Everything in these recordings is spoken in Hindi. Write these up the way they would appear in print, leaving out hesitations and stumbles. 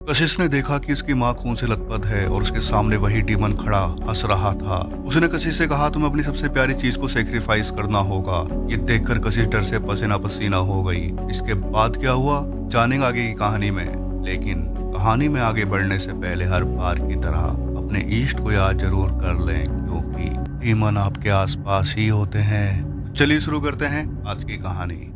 कशिश ने देखा कि उसकी माँ खून से लथपथ है और उसके सामने वही डीमन खड़ा हंस रहा था। उसने कशिश से कहा, तुम्हें अपनी सबसे प्यारी चीज को सेक्रीफाइस करना होगा। ये देखकर कशिश डर से पसीना पसीना हो गई। इसके बाद क्या हुआ जानेंगे आगे की कहानी में। लेकिन कहानी में आगे बढ़ने से पहले हर बार की तरह अपने ईष्ट को याद जरूर कर लें, क्योंकि डीमन आपके आसपास ही होते हैं। चलिए शुरू करते हैं आज की कहानी।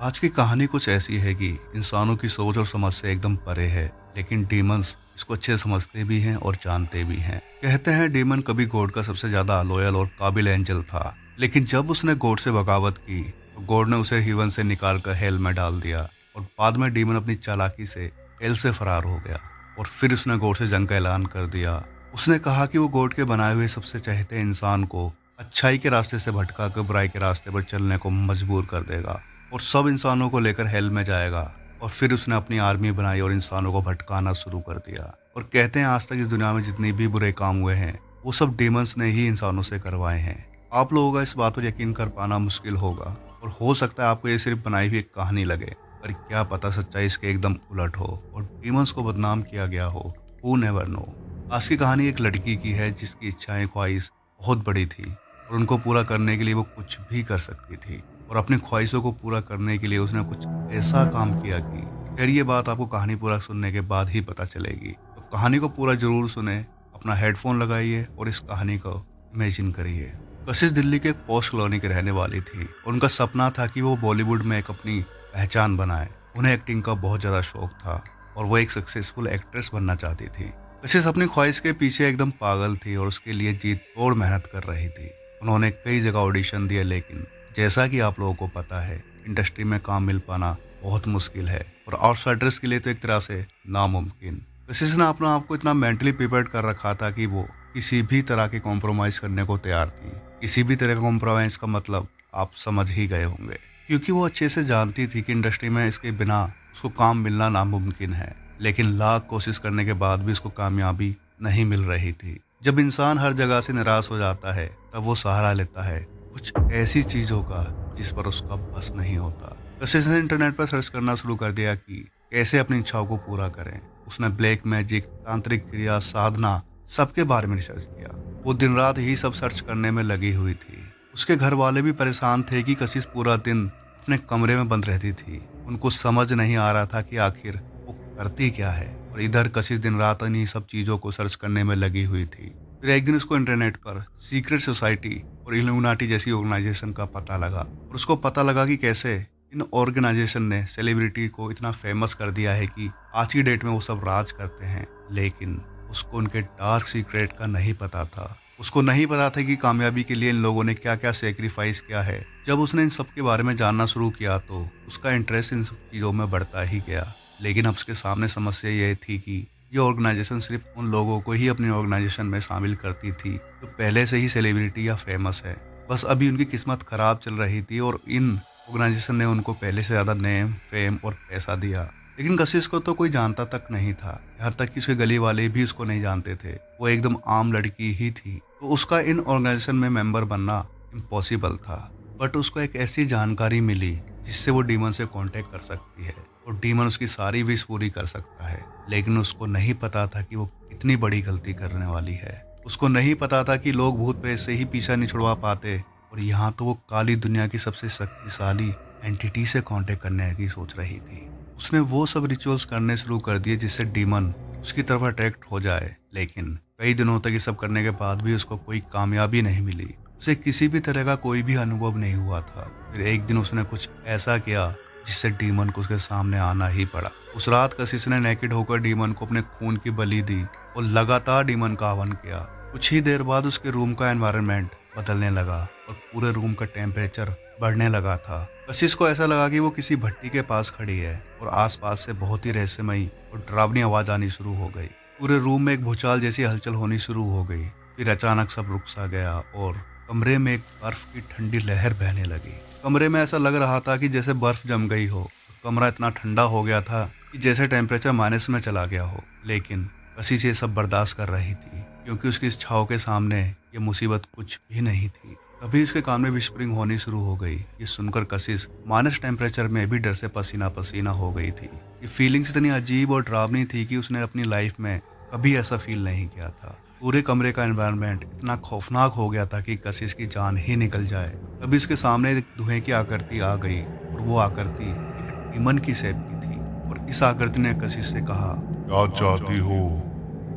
आज की कहानी कुछ ऐसी है कि इंसानों की सोच और समझ से एकदम परे है, लेकिन डीमंस इसको अच्छे समझते भी हैं और जानते भी हैं। कहते हैं डीमन कभी गॉड का सबसे ज्यादा लॉयल और काबिल एंजल था, लेकिन जब उसने गॉड से बगावत की तो गॉड ने उसे हीवन से निकाल कर हेल में डाल दिया। और बाद में डीमन अपनी चालाकी से हेल से फरार हो गया और फिर उसने गॉड से जंग का ऐलान कर दिया। उसने कहा कि वो गॉड के बनाए हुए सबसे चहेते इंसान को अच्छाई के रास्ते से भटका कर बुराई के रास्ते पर चलने को मजबूर कर देगा और सब इंसानों को लेकर हेल में जाएगा। और फिर उसने अपनी आर्मी बनाई और इंसानों को भटकाना शुरू कर दिया। और कहते हैं आज तक इस दुनिया में जितने भी बुरे काम हुए हैं वो सब डीमंस ने ही इंसानों से करवाए हैं। आप लोगों का इस बात पर यकीन कर पाना मुश्किल होगा और हो सकता है आपको ये सिर्फ बनाई हुई एक कहानी लगे, पर क्या पता सच्चाई इसके एकदम उलट हो और डीमंस को बदनाम किया गया हो। Who never know. आज की कहानी एक लड़की की है जिसकी इच्छाएं ख्वाहिश बहुत बड़ी थी और उनको पूरा करने के लिए वो कुछ भी कर सकती थी। और अपनी ख्वाहिशों को पूरा करने के लिए उसने कुछ ऐसा काम किया कि खैर ये बात आपको कहानी पूरा सुनने के बाद ही पता चलेगी। तो कहानी को पूरा जरूर सुने, अपना हेडफोन लगाइए और इस कहानी को इमेजिन करिए। कशिश दिल्ली के एक पॉश कॉलोनी के रहने वाली थी। उनका सपना था कि वो बॉलीवुड में एक अपनी पहचान बनाए। उन्हें एक्टिंग का बहुत ज़्यादा शौक था और वो एक सक्सेसफुल एक्ट्रेस बनना चाहती थी। कशिश अपनी ख्वाहिश के पीछे एकदम पागल थी और उसके लिए जी तोड़ मेहनत कर रही थी। उन्होंने कई जगह ऑडिशन दिए, लेकिन जैसा कि आप लोगों को पता है इंडस्ट्री में काम मिल पाना बहुत मुश्किल है और आउटसाइडर्स के लिए तो एक तरह से नामुमकिन। कशिश ने अपना आप को इतना मेंटली प्रिपेयर कर रखा था कि वो किसी भी तरह के कॉम्प्रोमाइज करने को तैयार थी। किसी भी तरह का कॉम्प्रोमाइज का मतलब आप समझ ही गए होंगे, क्योंकि वो अच्छे से जानती थी कि इंडस्ट्री में इसके बिना उसको काम मिलना नामुमकिन है। लेकिन लाख कोशिश करने के बाद भी उसको कामयाबी नहीं मिल रही थी। जब इंसान हर जगह से निराश हो जाता है तब वो सहारा लेता है कुछ ऐसी चीजों का जिस पर उसका बस नहीं होता। कशिश ने इंटरनेट पर सर्च करना शुरू कर दिया कि कैसे अपनी इच्छाओं को पूरा करें। उसने ब्लैक मैजिक, तांत्रिक क्रिया, साधना सबके बारे में रिसर्च किया। वो दिन रात यही सब सर्च करने में लगी हुई थी। उसके घर वाले भी परेशान थे कि कशिश पूरा दिन अपने कमरे में बंद रहती थी। उनको समझ नहीं आ रहा था कि आखिर वो करती क्या है। और इधर कशिश दिन रात इन्हीं सब चीजों को सर्च करने में लगी हुई थी। फिर एक दिन उसको इंटरनेट पर सीक्रेट सोसाइटी और इल्यूमिनाटी जैसी ऑर्गेनाइजेशन का पता लगा और उसको पता लगा कि कैसे इन ऑर्गेनाइजेशन ने सेलिब्रिटी को इतना फेमस कर दिया है कि आज की डेट में वो सब राज करते हैं। लेकिन उसको उनके डार्क सीक्रेट का नहीं पता था। उसको नहीं पता था कि कामयाबी के लिए इन लोगों ने क्या क्या सेक्रीफाइस किया है। जब उसने इन सब के बारे में जानना शुरू किया तो उसका इंटरेस्ट इन सब चीज़ों में बढ़ता ही गया। लेकिन अब उसके सामने समस्या यह थी कि ये ऑर्गेनाइजेशन सिर्फ उन लोगों को ही अपनी ऑर्गेनाइजेशन में शामिल करती थी जो पहले से ही सेलिब्रिटी या फेमस है। बस अभी उनकी किस्मत खराब चल रही थी और इन ऑर्गेनाइजेशन ने उनको पहले से ज़्यादा नेम, फेम और पैसा दिया। लेकिन कशिश को तो कोई जानता तक नहीं था, यहाँ तक कि उसके गली वाले भी उसको नहीं जानते थे। वो एकदम आम लड़की ही थी, तो उसका इन ऑर्गेनाइजेशन में मेंबर बनना इम्पॉसिबल था। बट उसको एक ऐसी जानकारी मिली जिससे वो डीमन से कांटेक्ट कर सकती है और डीमन उसकी सारी विश पूरी कर सकता है। लेकिन उसको नहीं पता था कि वो कितनी बड़ी गलती करने वाली है। उसको नहीं पता था कि लोग भूत प्रेत से ही पीछा नहीं छुड़वा पाते और यहाँ तो वो काली दुनिया की सबसे शक्तिशाली एंटिटी से कांटेक्ट करने की सोच रही थी। उसने वो सब रिचुअल्स करने शुरू कर दिए जिससे डीमन उसकी तरफ अट्रैक्ट हो जाए। लेकिन कई दिनों तक ये सब करने के बाद भी उसको कोई कामयाबी नहीं मिली। उसे किसी भी तरह का कोई भी अनुभव नहीं हुआ था। फिर एक दिन उसने कुछ ऐसा किया जिससे डीमन को उसके सामने आना ही पड़ा। उस रात कशिश ने नेकेड होकर डीमन को अपने खून की बलि दी और लगातार डीमन का आह्वान किया। कुछ ही देर बाद उसके रूम का एनवायरनमेंट बदलने लगा और पूरे रूम का टेम्परेचर बढ़ने लगा था। कशिश को ऐसा लगा कि वो किसी भट्टी के पास खड़ी है और आसपास से बहुत ही रहस्यमयी और डरावनी आवाज आनी शुरू हो गई। पूरे रूम में एक भूचाल जैसी हलचल होनी शुरू हो गई। फिर अचानक सब रुक सा गया और कमरे में एक बर्फ की ठंडी लहर बहने लगी। कमरे में ऐसा लग रहा था कि जैसे बर्फ जम गई हो। कमरा इतना ठंडा हो गया था कि जैसे टेम्परेचर माइनस में चला गया हो। लेकिन कशिश ये सब बर्दाश्त कर रही थी क्योंकि उसकी इच्छाओं के सामने ये मुसीबत कुछ भी नहीं थी। तभी उसके कान में विस्परिंग होनी शुरू हो गई। ये सुनकर कशिश माइनस टेम्परेचर में भी डर से पसीना पसीना हो गई थी। ये फीलिंग्स इतनी अजीब और डरावनी थी कि उसने अपनी लाइफ में कभी ऐसा फील नहीं किया था। पूरे कमरे का एनवायरनमेंट इतना खौफनाक हो गया था कि कशिश की जान ही निकल जाए। तभी उसके सामने एक धुएं की आकृति आ गई और वो आकृति एक डीमन की शेप की थी। और इस आकृति ने कशिश से कहा, क्या चाहती हो?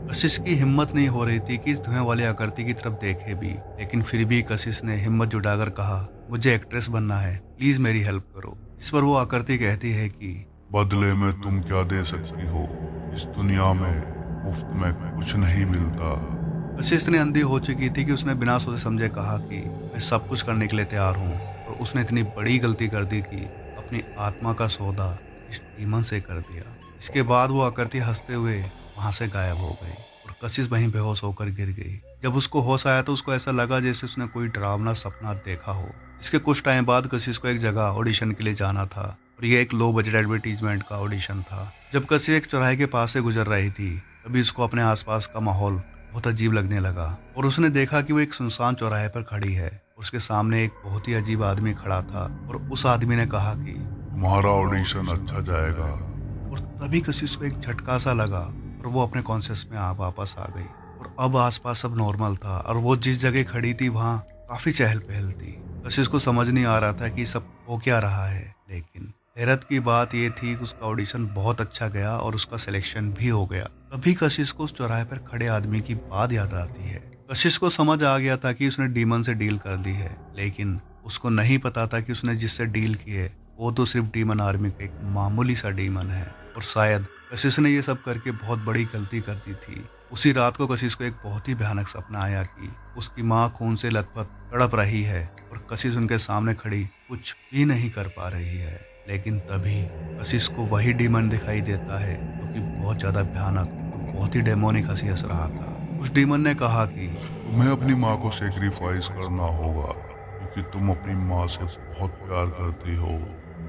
कशिश की हिम्मत नहीं हो रही थी कि इस धुएं वाली आकृति की तरफ देखे भी, लेकिन फिर भी कशिश ने हिम्मत जुटाकर कहा, मुझे एक्ट्रेस बनना है, प्लीज मेरी हेल्प करो। इस पर वो आकृति कहती है कि बदले में तुम क्या दे सकती हो? इस दुनिया में मुफ्त में कुछ नहीं मिलता। कशिश इतनी अंधी हो चुकी थी कि उसने बिना सोचे समझे कहा कि मैं सब कुछ करने के लिए तैयार हूँ। और उसने इतनी बड़ी गलती कर दी कि अपनी आत्मा का सौदा इस डीमन से कर दिया। इसके बाद वो आकृति हंसते हुए वहां से गायब हो गई और कशिश वहीं बेहोश होकर गिर गई। जब उसको होश आया तो उसको ऐसा लगा जैसे उसने कोई डरावना सपना देखा हो। इसके कुछ टाइम बाद कशिश को एक जगह ऑडिशन के लिए जाना था और ये एक लो बजट एडवर्टीजमेंट का ऑडिशन था। जब कशिश एक चौराहे के पास से गुजर रही थी तभी उसको अपने आसपास का माहौल बहुत अजीब लगने लगा और उसने देखा कि वो एक सुनसान चौराहे पर खड़ी है। उसके सामने एक बहुत ही अजीब आदमी खड़ा था और उस आदमी ने कहा कि तुम्हारा ऑडिशन अच्छा जाएगा। और तभी कशिश को एक झटका सा लगा और वो अपने कॉन्शियस में वापस आ गई। और अब आसपास सब नॉर्मल था और वो जिस जगह खड़ी थी वहाँ काफी चहल पहल थी। कशिश को समझ नहीं आ रहा था कि सब हो क्या रहा है, लेकिन हैरत की बात यह थी कि उसका ऑडिशन बहुत अच्छा गया और उसका सिलेक्शन भी हो गया। तभी कशिश को उस चौराहे पर खड़े आदमी की बात याद आती है। कशिश को समझ आ गया था कि उसने डीमन से डील कर दी है, लेकिन उसको नहीं पता था कि उसने जिससे डील की है वो तो सिर्फ डीमन आर्मी का एक मामूली सा डीमन है। और शायद कशिश ने ये सब करके बहुत बड़ी गलती कर दी थी। उसी रात को कशिश को एक बहुत ही भयानक सपना आया कि उसकी माँ खून से लथपथ तड़प रही है और कशिश उनके सामने खड़ी कुछ भी नहीं कर पा रही है। लेकिन तभी कशिश को वही डीमन दिखाई देता है जो कि बहुत ज्यादा भयानक और बहुत ही डेमोनिक हंसी हंस रहा था। उस डीमन ने कहा कि तुम्हें अपनी माँ को सेक्रीफाइस करना होगा क्योंकि तुम अपनी माँ से बहुत प्यार करती हो।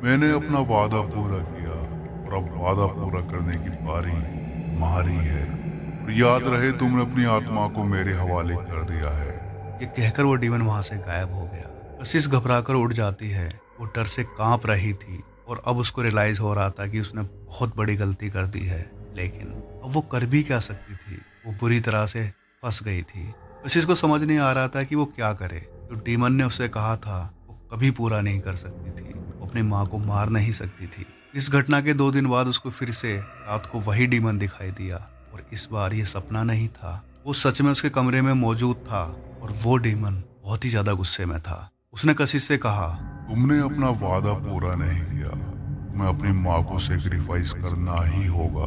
मैंने अपना वादा पूरा किया और अब वादा पूरा करने की बारी तुम्हारी है। और याद रहे तुमने अपनी आत्मा को मेरे हवाले कर दिया है। ये कहकर वो डीमन वहां से गायब हो गया। कशिश घबराकर उठ जाती है। वो डर से कांप रही थी और अब उसको रियलाइज हो रहा था कि उसने बहुत बड़ी गलती कर दी है, लेकिन अब वो कर भी क्या सकती थी। वो बुरी तरह से फंस गई थी। कशिश को समझ नहीं आ रहा था कि वो क्या करे। जो डीमन ने उससे कहा था वो कभी पूरा नहीं कर सकती थी। वो अपनी माँ को मार नहीं सकती थी। इस घटना के 2 दिन बाद उसको फिर से रात को वही डीमन दिखाई दिया और इस बार ये सपना नहीं था, वो सच में उसके कमरे में मौजूद था। और वो डीमन बहुत ही ज्यादा गुस्से में था। उसने कशिश से कहा, तुमने अपना वादा पूरा नहीं किया। तुम्हें अपनी माँ को सेक्रीफाइस करना ही होगा।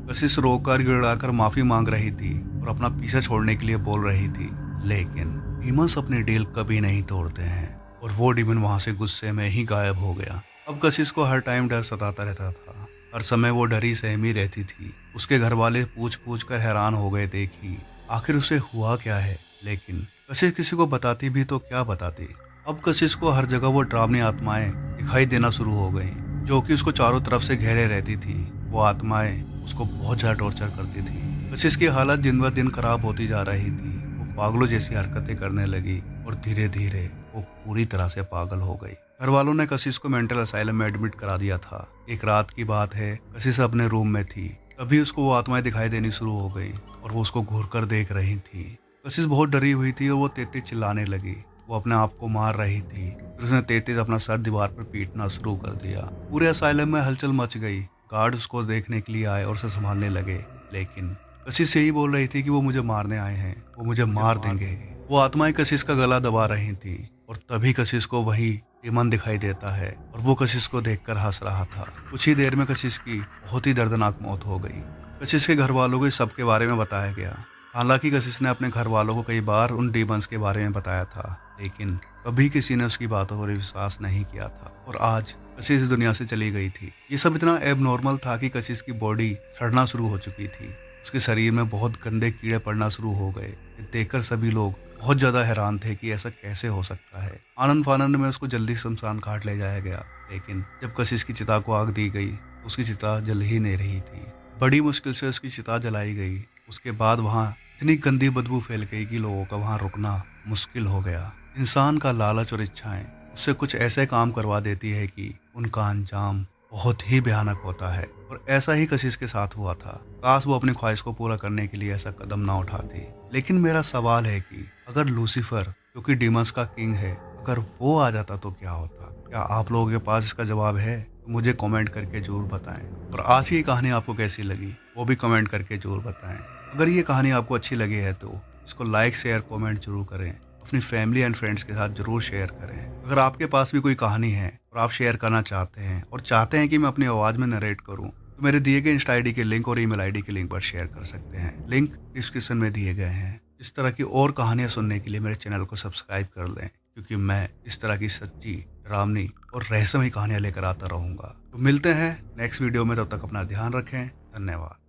कशिश रोकर गिड़ाकर माफी मांग रही थी और अपना पीछा छोड़ने के लिए बोल रही थी, लेकिन डीमंस अपनी डील कभी नहीं तोड़ते हैं। और वो डीमन वहां से गुस्से में ही गायब हो गया। अब कशिश को हर टाइम डर सताता रहता था। हर समय वो डरी सहमी रहती थी। उसके घर वाले पूछ पूछ कर हैरान हो गए थे कि आखिर उसे हुआ क्या है, लेकिन कशिश किसी को बताती भी तो क्या बताती। अब कशिश को हर जगह वो डरावनी आत्माएं दिखाई देना शुरू हो गई जो कि उसको चारों तरफ से घेरे रहती थी। वो आत्माएं उसको बहुत ज्यादा टॉर्चर करती थी। कशिश की हालत दिन ब दिन खराब होती जा रही थी। वो पागलों जैसी हरकतें करने लगी और धीरे धीरे वो पूरी तरह से पागल हो गई। घर वालों ने कशिश को मेंटल असाइलम में एडमिट करा दिया था। एक रात की बात है, कशिश अपने रूम में थी। तभी उसको वो आत्माएं दिखाई देनी शुरू हो गई और वो उसको घूर कर देख रही थी। कशिश बहुत डरी हुई थी और वो तेज चिल्लाने लगी। वो अपने आप को मार रही थी। फिर उसने तेज अपना सर दीवार पर पीटना शुरू कर दिया। पूरे असाइलम में हलचल मच गई। गार्ड उसको देखने के लिए आए और उसे संभालने लगे, लेकिन कशिश यही बोल रही थी कि वो मुझे मारने आए हैं, वो मुझे मार देंगे। वो आत्माएं कशिश का गला दबा रही थी और तभी कशिश को वही डीमन दिखाई देता है और वो कशिश को देखकर हंस रहा था। कुछ ही देर में कशिश की बहुत ही दर्दनाक मौत हो गई। कशिश के घर वालों को इस सब के बारे में बताया गया। हालांकि कशिश ने अपने घर वालों को कई बार उन डीमंस के बारे में बताया था, लेकिन कभी किसी ने उसकी बातों पर विश्वास नहीं किया था। और आज कशिश इस दुनिया से चली गई थी। ये सब इतना एबनॉर्मल था कि कशिश की बॉडी सड़ना शुरू हो चुकी थी। उसके शरीर में बहुत गंदे कीड़े पड़ना शुरू हो गए। ये देखकर सभी लोग बहुत ज्यादा हैरान थे कि ऐसा कैसे हो सकता है। आनंद फानंद में उसको जल्दी शमशान घाट ले जाया गया, लेकिन जब कशिश की चिता को आग दी गई उसकी चिता जल ही नहीं रही थी। बड़ी मुश्किल से उसकी चिता जलाई गई। उसके बाद वहाँ इतनी गंदी बदबू फैल गई कि लोगों का वहाँ रुकना मुश्किल हो गया। इंसान का लालच और इच्छाएं उससे कुछ ऐसे काम करवा देती है कि उनका अंजाम बहुत ही भयानक होता है। और ऐसा ही कशिश के साथ हुआ था। काश वो अपनी ख्वाहिश को पूरा करने के लिए ऐसा कदम ना उठाती। लेकिन मेरा सवाल है कि अगर लूसीफर, जो कि डीमंस का किंग है, अगर वो आ जाता तो क्या होता? क्या आप लोगों के पास इसका जवाब है? तो मुझे कमेंट करके जरूर बताएं। और आज की कहानी आपको कैसी लगी वो भी कमेंट करके जरूर बताएं। अगर ये कहानी आपको अच्छी लगी है तो इसको लाइक शेयर कमेंट जरूर करें। अपनी फैमिली एंड फ्रेंड्स के साथ जरूर शेयर करें। अगर आपके पास भी कोई कहानी है और आप शेयर करना चाहते हैं और चाहते हैं कि मैं अपनी आवाज़ में नरेट करूं, तो मेरे दिए गए इंस्टा आईडी के लिंक और ईमेल आईडी के लिंक पर शेयर कर सकते हैं। लिंक डिस्क्रिप्शन में दिए गए हैं। इस तरह की और कहानियां सुनने के लिए मेरे चैनल को सब्सक्राइब कर लें, क्योंकि मैं इस तरह की सच्ची, डरावनी और रहस्यमयी कहानियां लेकर आता रहूंगा। तो मिलते हैं नेक्स्ट वीडियो में, तब तक अपना ध्यान रखें। धन्यवाद।